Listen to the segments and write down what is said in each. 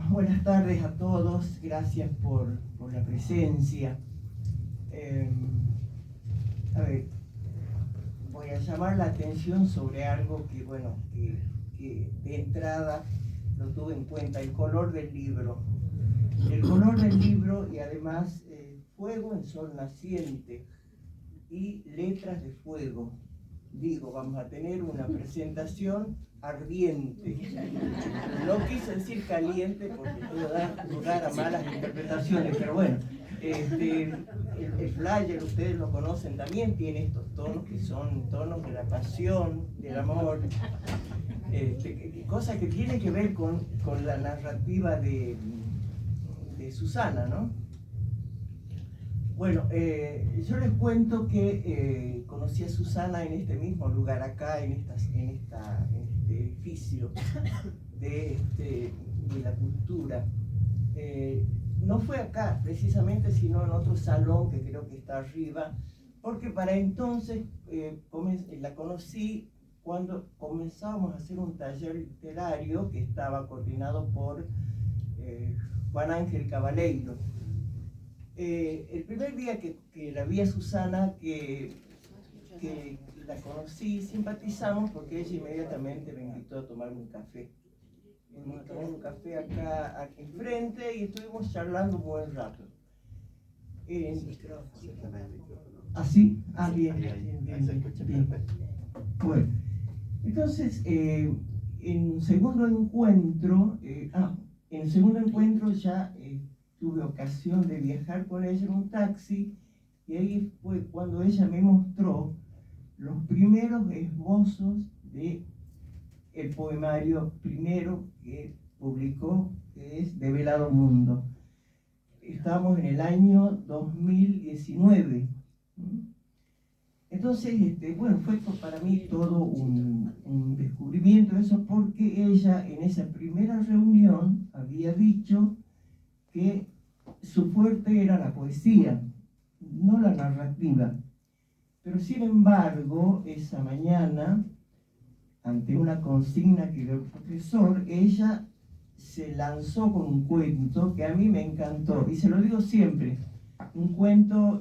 Buenas tardes a todos, gracias por la presencia. A ver, voy a llamar la atención sobre algo que de entrada lo tuve en cuenta, el color del libro. El color del libro y además fuego en sol naciente y letras de fuego. Digo, vamos a tener una presentación ardiente. No quise decir caliente porque puede dar lugar a malas interpretaciones, pero bueno, el flyer, ustedes lo conocen también, tiene estos tonos que son tonos de la pasión, del amor, cosa que tiene que ver con la narrativa de Susana, ¿no? Bueno, yo les cuento que conocí a Susana en este mismo lugar, acá en este edificio de la cultura. No fue acá precisamente, sino en otro salón que creo que está arriba, porque para entonces la conocí cuando comenzábamos a hacer un taller literario que estaba coordinado por Juan Ángel Cabaleiro. El primer día que la vi a Susana, que la conocí, simpatizamos porque ella inmediatamente me invitó a tomarme un café. Me tomé un café acá enfrente y estuvimos charlando un buen rato. ¿Así? Ah, bien. Bueno, entonces, en el segundo encuentro ya tuve ocasión de viajar con ella en un taxi y ahí fue cuando ella me mostró los primeros esbozos de el poemario primero que publicó, que es Develado Mundo. Estamos en el año 2019. Entonces, bueno, fue para mí todo un descubrimiento eso, porque ella en esa primera reunión había dicho que su fuerte era la poesía, no la narrativa. Pero sin embargo, esa mañana, ante una consigna que dio el profesor, ella se lanzó con un cuento que a mí me encantó, y se lo digo siempre, un cuento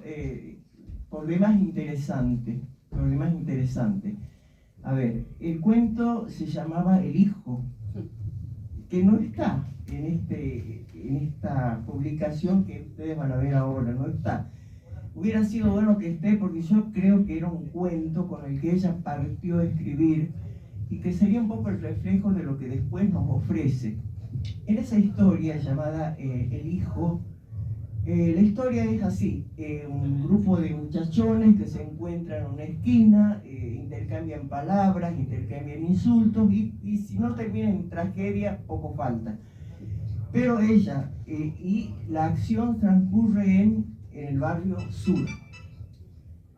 por demás interesante, A ver, el cuento se llamaba El Hijo, que no está en esta publicación que ustedes van a ver ahora, no está. Hubiera sido bueno que esté porque yo creo que era un cuento con el que ella partió a escribir y que sería un poco el reflejo de lo que después nos ofrece. En esa historia llamada El Hijo, la historia es así, un grupo de muchachones que se encuentran en una esquina, intercambian palabras, intercambian insultos y si no termina en tragedia, poco falta. Pero ella y la acción transcurre en el barrio sur.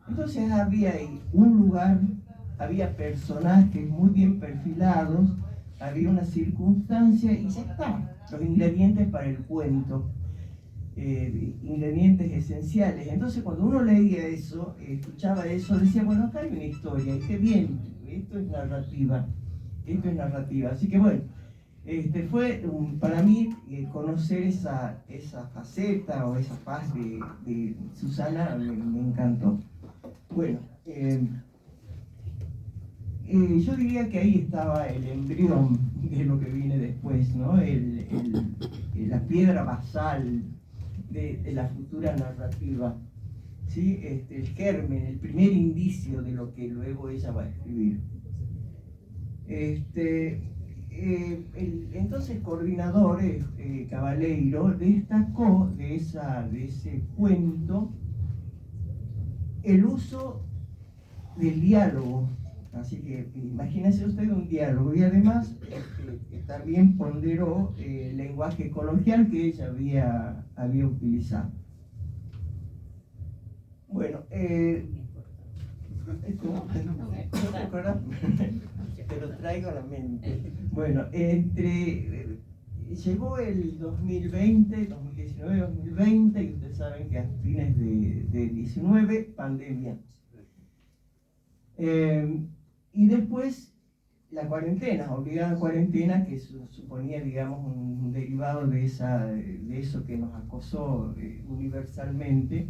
Entonces había ahí un lugar, había personajes muy bien perfilados, había una circunstancia y ya está, los ingredientes para el cuento, ingredientes esenciales. Entonces cuando uno leía eso, escuchaba eso, decía, bueno, acá hay una historia, y qué bien, esto es narrativa. Así que bueno, fue para mí conocer esa faceta o esa faz de Susana, me encantó. Bueno, yo diría que ahí estaba el embrión de lo que viene después, ¿no? La piedra basal de la futura narrativa, ¿sí? El germen, el primer indicio de lo que luego ella va a escribir. El entonces coordinador, Cabaleiro, destacó de ese cuento el uso del diálogo. Así que imagínese usted un diálogo y además también ponderó el lenguaje coloquial que ella había utilizado. Bueno, te lo traigo a la mente. Bueno, llegó el 2020, 2019-2020, y ustedes saben que a fines de 19, pandemia. Y después la cuarentena, obligada cuarentena, que suponía, digamos, un derivado de eso que nos acosó universalmente.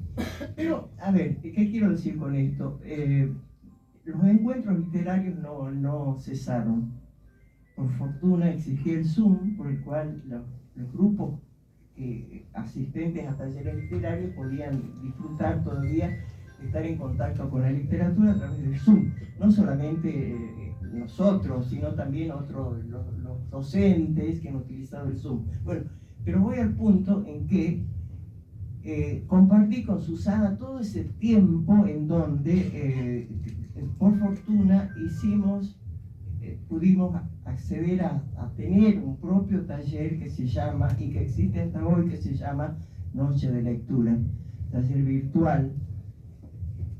Pero, a ver, ¿qué quiero decir con esto? Los encuentros literarios no cesaron. Por fortuna existía el Zoom, por el cual los grupos asistentes a talleres literarios podían disfrutar todavía, estar en contacto con la literatura a través del Zoom. No solamente nosotros, sino también los docentes que han utilizado el Zoom. Bueno, pero voy al punto en que compartí con Susana todo ese tiempo en donde, por fortuna, pudimos acceder a tener un propio taller que se llama, y que existe hasta hoy, que se llama Noche de Lectura, taller virtual.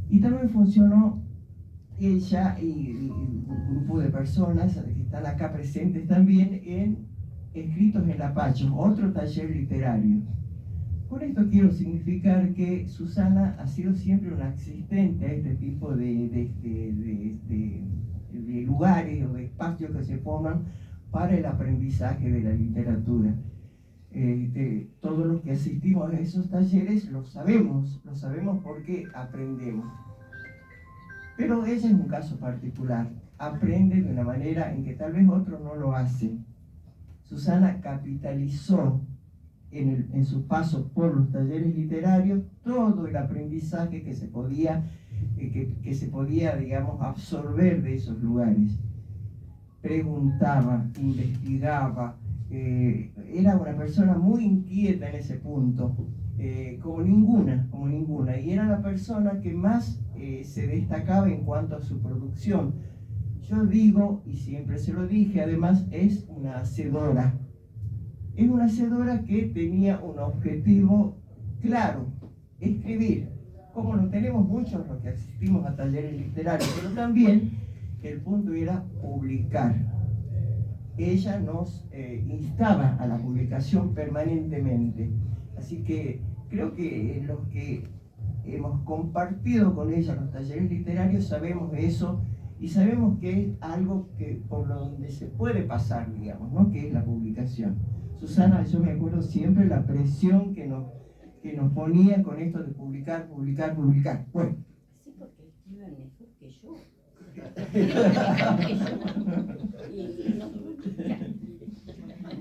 Y también funcionó ella y un grupo de personas que están acá presentes también en Escritos en Lapacho, otro taller literario. Con esto quiero significar que Susana ha sido siempre una asistente a este tipo de lugares o de espacios que se forman para el aprendizaje de la literatura. Todos los que asistimos a esos talleres lo sabemos porque aprendemos. Pero ella es un caso particular, aprende de una manera en que tal vez otro no lo hace. Susana capitalizó en su paso por los talleres literarios todo el aprendizaje que se podía, digamos, absorber de esos lugares. Preguntaba, investigaba, era una persona muy inquieta en ese punto, como ninguna, y era la persona que más se destacaba en cuanto a su producción. Yo digo, y siempre se lo dije, además es una hacedora. Es una hacedora que tenía un objetivo claro, escribir, como lo tenemos muchos los que asistimos a talleres literarios, pero también el punto era publicar. Ella nos instaba a la publicación permanentemente, así que creo que los que hemos compartido con ella los talleres literarios sabemos eso, y sabemos que es algo que por donde se puede pasar, digamos, ¿no? Que es la publicación. Susana, yo me acuerdo siempre la presión que nos ponía con esto de publicar. Bueno. Sí, porque escriben mejor que yo.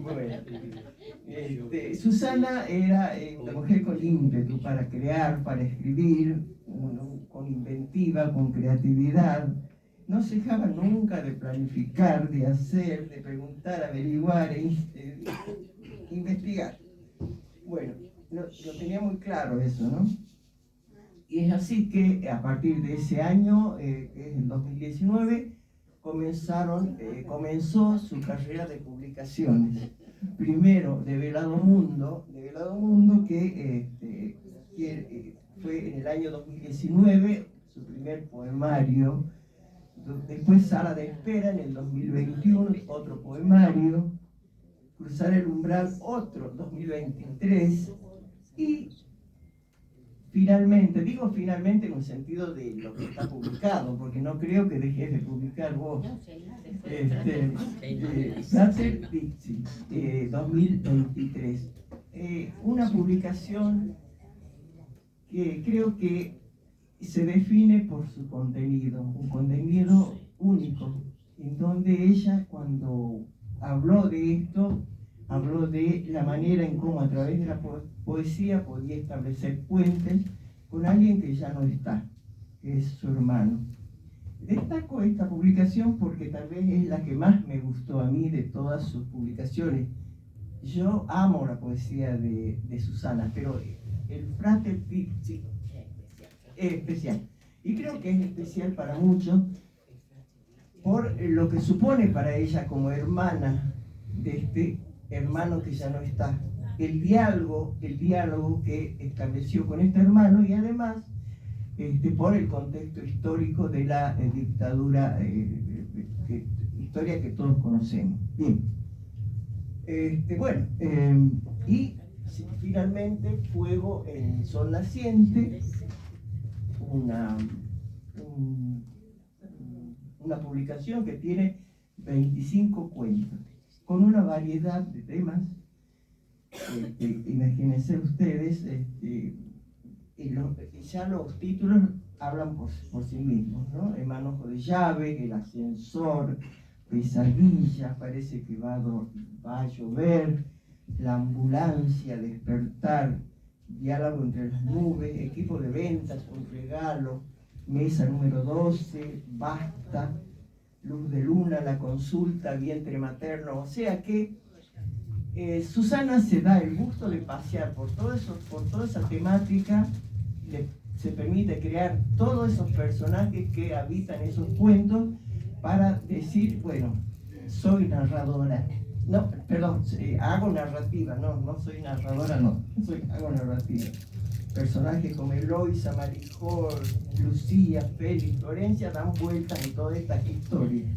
Bueno, Susana era una mujer con ímpetu para crear, para escribir, con inventiva, con creatividad. No se dejaba nunca de planificar, de hacer, de preguntar, averiguar, investigar. Bueno, lo tenía muy claro eso, ¿no? Y es así que a partir de ese año, que es el 2019, comenzó su carrera de publicaciones. Primero de Velado Mundo, que fue en el año 2019, su primer poemario. Después Sala de Espera en el 2021, otro poemario. Cruzar el Umbral, otro 2023. Y finalmente, digo finalmente en un sentido de lo que está publicado, porque no creo que dejes de publicar vos. Frater Dixi, 2023. Una publicación que creo que se define por su contenido, un contenido único, en donde ella, cuando habló de esto, habló de la manera en cómo a través de la poesía podía establecer puentes con alguien que ya no está, que es su hermano. Destaco esta publicación porque tal vez es la que más me gustó a mí de todas sus publicaciones. Yo amo la poesía de Susana, pero el Frater Dixi es especial. Y creo que es especial para muchos por lo que supone para ella como hermana de este hermano que ya no está. El diálogo que estableció con este hermano, y además por el contexto histórico de la dictadura, historia que todos conocemos. Bien. Y finalmente Fuego en el Sol Naciente, una publicación que tiene 25 cuentos, con una variedad de temas. Imagínense ustedes, ya los títulos hablan por sí mismos, ¿no? El manojo de llave, el ascensor, pesadillas, parece que va a llover, la ambulancia, despertar, diálogo entre las nubes, equipo de ventas, un regalo, mesa número 12, basta, luz de luna, la consulta, vientre materno. O sea que Susana se da el gusto de pasear por toda esa temática, se permite crear todos esos personajes que habitan esos cuentos para decir, bueno, soy narradora. No, perdón, hago narrativa, no soy narradora, hago narrativa. Personajes como Eloisa, Marijol, Lucía, Félix, Florencia dan vueltas en todas estas historias.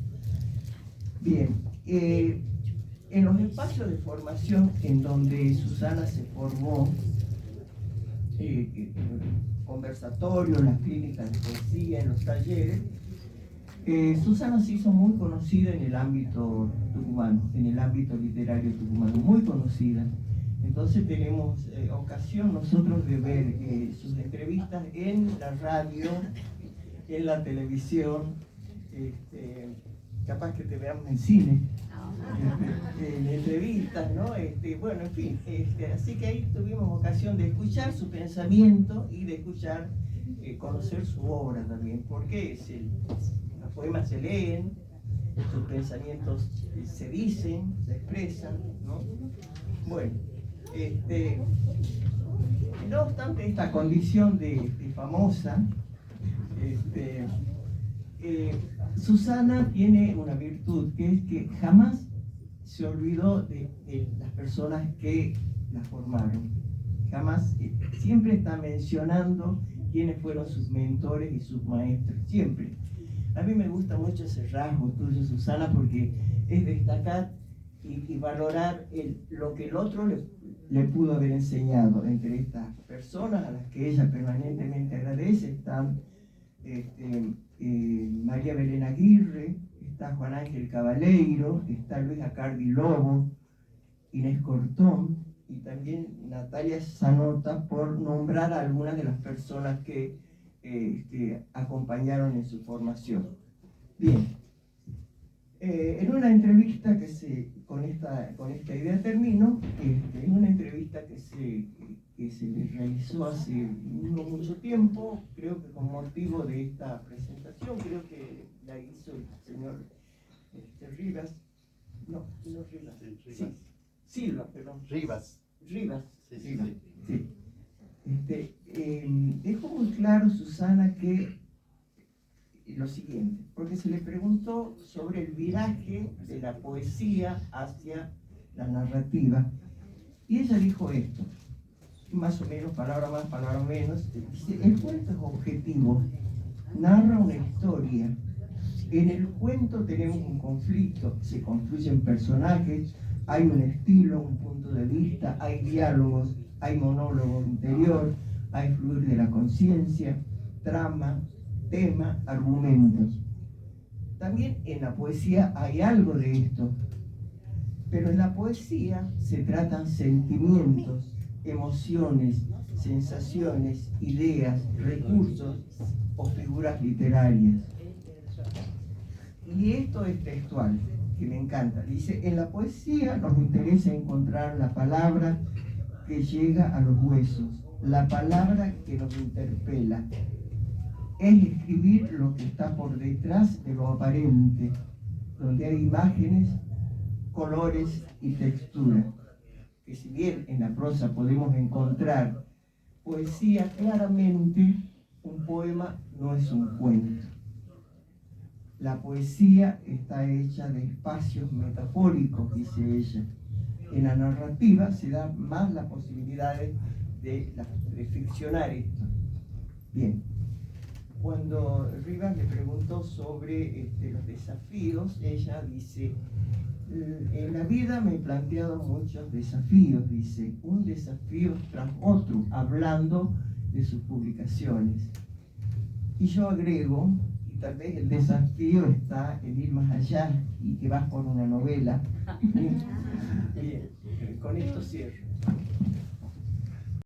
Bien, en los espacios de formación en donde Susana se formó, conversatorios, las clínicas de poesía, en los talleres, Susana se hizo muy conocida en el ámbito tucumano, en el ámbito literario tucumano, muy conocida. Entonces tenemos ocasión nosotros de ver sus entrevistas en la radio, en la televisión, capaz que te veamos en cine, en entrevistas, ¿no? Bueno, en fin, así que ahí tuvimos ocasión de escuchar su pensamiento y de escuchar, conocer su obra también, porque los poemas se leen, sus pensamientos se dicen, se expresan, ¿no? Bueno, no obstante esta condición de famosa, Susana tiene una virtud, que es que jamás se olvidó de las personas que la formaron. Jamás, siempre está mencionando quiénes fueron sus mentores y sus maestros, siempre. A mí me gusta mucho ese rasgo tuyo, Susana, porque es destacar y valorar lo que el otro le pudo haber enseñado. Entre estas personas a las que ella permanentemente agradece están María Belén Aguirre, está Juan Ángel Cabaleiro, está Luis Acardi Lobo, Inés Cortón y también Natalia Zanota, por nombrar a algunas de las personas que acompañaron en su formación. Bien, en una entrevista con esta idea termino, en una entrevista que se le realizó hace no mucho tiempo, creo que con motivo de esta presentación, creo que la hizo el señor Rivas, no Rivas, sí, Silva, perdón. Rivas. Sí. Dejó muy claro, Susana, que lo siguiente, porque se le preguntó sobre el viraje de la poesía hacia la narrativa, y ella dijo esto, más o menos, palabra más, palabra menos, dice: el cuento es objetivo, narra una historia. En el cuento tenemos un conflicto, se construyen personajes, hay un estilo, un punto de vista, hay diálogos, hay monólogo interior, hay fluir de la conciencia, trama, tema, argumentos. También en la poesía hay algo de esto, pero en la poesía se tratan sentimientos, emociones, sensaciones, ideas, recursos o figuras literarias. Y esto es textual, que me encanta. Dice: en la poesía nos interesa encontrar la palabra que llega a los huesos, la palabra que nos interpela. Es escribir lo que está por detrás de lo aparente, donde hay imágenes, colores y textura. Que si bien en la prosa podemos encontrar poesía, claramente un poema no es un cuento. La poesía está hecha de espacios metafóricos, dice ella. En la narrativa se da más la posibilidad de ficcionar esto. Bien, cuando Rivas le preguntó sobre los desafíos, ella dice: en la vida me he planteado muchos desafíos, dice, un desafío tras otro, hablando de sus publicaciones. Y yo agrego, tal vez el desafío está en ir más allá y que vas por una novela. Bien, con esto cierro.